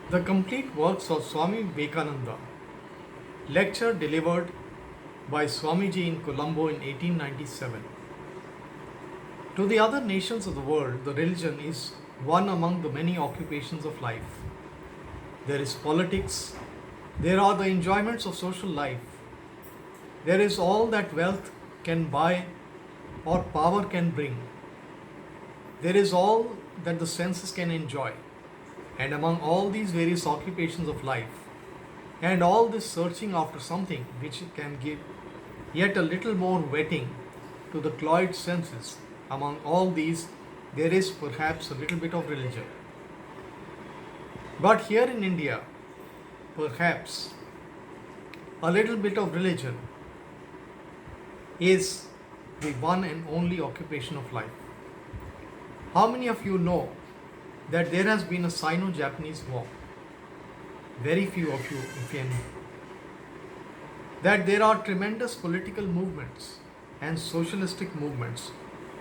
The complete works of Swami Vivekananda, lecture delivered by Swamiji in Colombo in 1897. To the other nations of the world, the religion is one among the many occupations of life. There is politics, there are the enjoyments of social life, there is all that wealth can buy or power can bring, there is all that the senses can enjoy, and among all these various occupations of life, and all this searching after something which can give yet a little more wetting to the cloyed senses, among all these, there is perhaps a little bit of religion. But here in India, perhaps a little bit of religion is the one and only occupation of life. How many of you know that there has been a Sino Japanese war? Very few of you, if any. That there are tremendous political movements and socialistic movements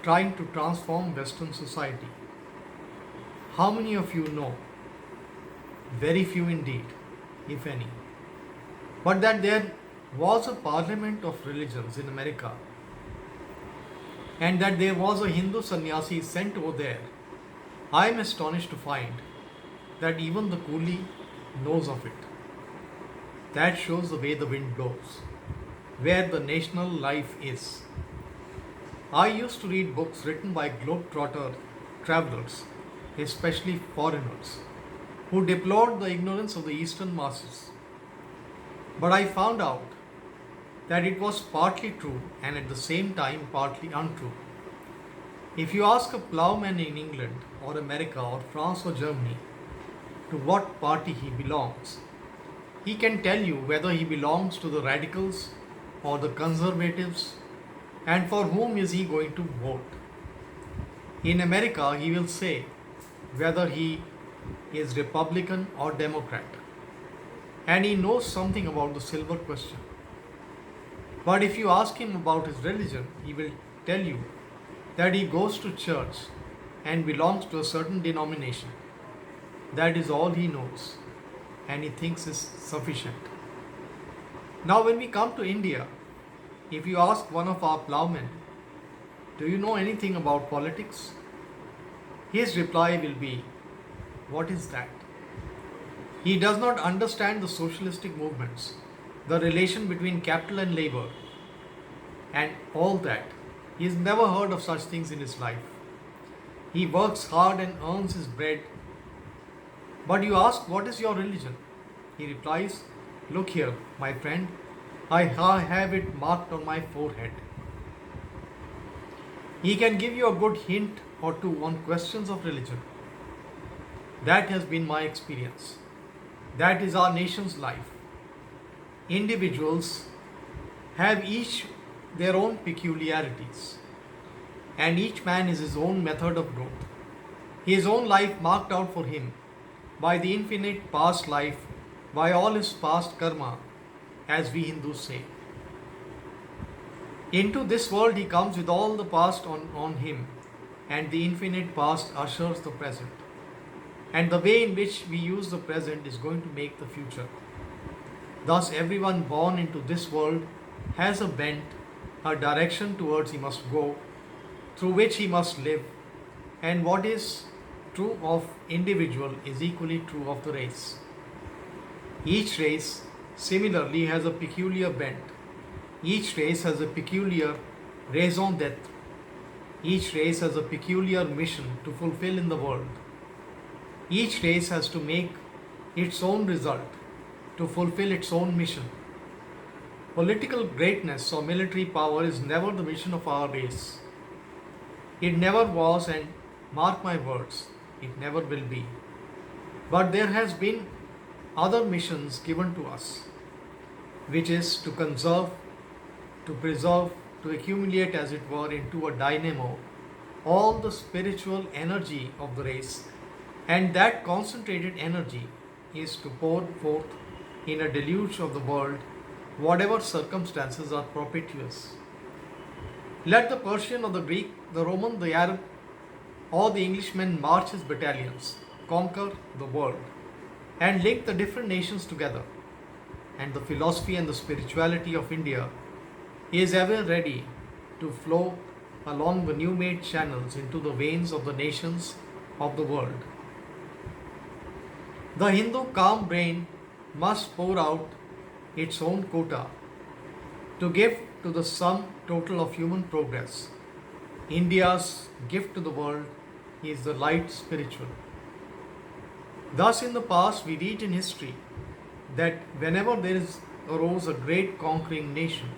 trying to transform Western society. How many of you know? Very few indeed, if any. But that there was a parliament of religions in America and that there was a Hindu sannyasi sent over there, I am astonished to find that even the coolie knows of it. That shows the way the wind blows, where the national life is. I used to read books written by globetrotter travelers, especially foreigners, who deplored the ignorance of the Eastern masses. But I found out that it was partly true and at the same time partly untrue. If you ask a ploughman in England or America or France or Germany to what party he belongs, he can tell you whether he belongs to the radicals or the conservatives and for whom is he going to vote. In America, he will say whether he is Republican or Democrat, and he knows something about the silver question. But if you ask him about his religion, he will tell you that he goes to church and belongs to a certain denomination. That is all he knows and he thinks is sufficient. Now, when we come to India, if you ask one of our ploughmen, do you know anything about politics? His reply will be, what is that? He does not understand the socialistic movements, the relation between capital and labor, and all that. He has never heard of such things in his life. He works hard and earns his bread. But you ask, what is your religion? He replies, look here, my friend, I have it marked on my forehead. He can give you a good hint or two on questions of religion. That has been my experience. That is our nation's life. Individuals have each their own peculiarities, and each man is his own method of growth. His own life marked out for him by the infinite past life, by all his past karma, as we Hindus say. Into this world he comes with all the past on him, and the infinite past ushers the present. And the way in which we use the present is going to make the future. Thus, everyone born into this world has a bent, a direction towards he must go, through which he must live, and what is true of individual is equally true of the race. Each race similarly has a peculiar bent. Each race has a peculiar raison d'etre. Each race has a peculiar mission to fulfill in the world. Each race has to make its own result to fulfill its own mission. Political greatness or military power is never the mission of our race. It never was, and mark my words, it never will be. But there has been other missions given to us, which is to conserve, to preserve, to accumulate as it were into a dynamo all the spiritual energy of the race, and that concentrated energy is to pour forth in a deluge of the world whatever circumstances are propitious. Let the Persian or the Greek, the Roman, the Arab, or the Englishman march his battalions, conquer the world. and linked the different nations together. And the philosophy and the spirituality of India is ever ready to flow along the new made channels into the veins of the nations of the world. The Hindu calm brain must pour out its own quota to give to the sum total of human progress. India's gift to the world is the light spiritual. Thus, in the past, we read in history that whenever arose a great conquering nation,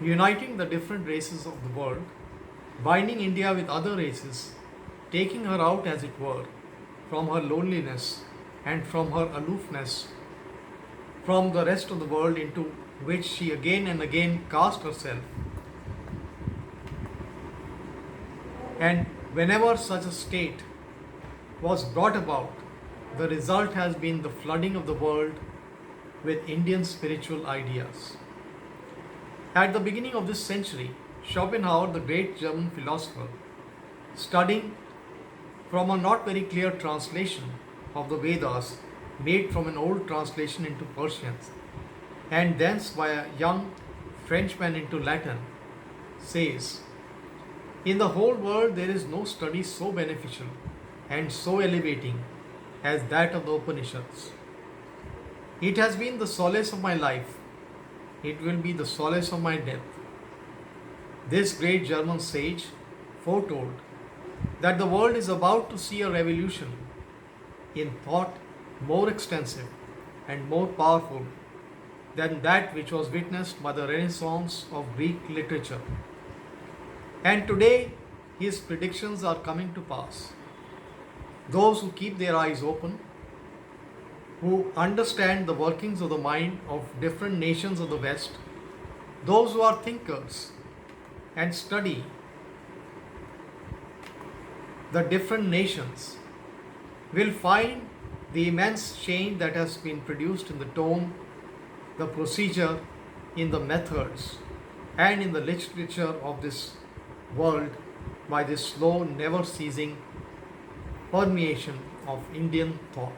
uniting the different races of the world, binding India with other races, taking her out, as it were, from her loneliness and from her aloofness from the rest of the world into which she again and again cast herself. And whenever such a state was brought about, the result has been the flooding of the world with Indian spiritual ideas. At the beginning of this century, Schopenhauer, the great German philosopher, studying from a not very clear translation of the Vedas made from an old translation into Persian, and thence by a young Frenchman into Latin, says, in the whole world there is no study so beneficial and so elevating as that of the Upanishads. It has been the solace of my life. It will be the solace of my death. This great German sage foretold that the world is about to see a revolution in thought more extensive and more powerful than that which was witnessed by the Renaissance of Greek literature. And today, his predictions are coming to pass. Those who keep their eyes open, who understand the workings of the mind of different nations of the West, those who are thinkers and study the different nations, will find the immense change that has been produced in the tone, the procedure, in the methods, and in the literature of this world by this slow, never ceasing permeation of Indian thought.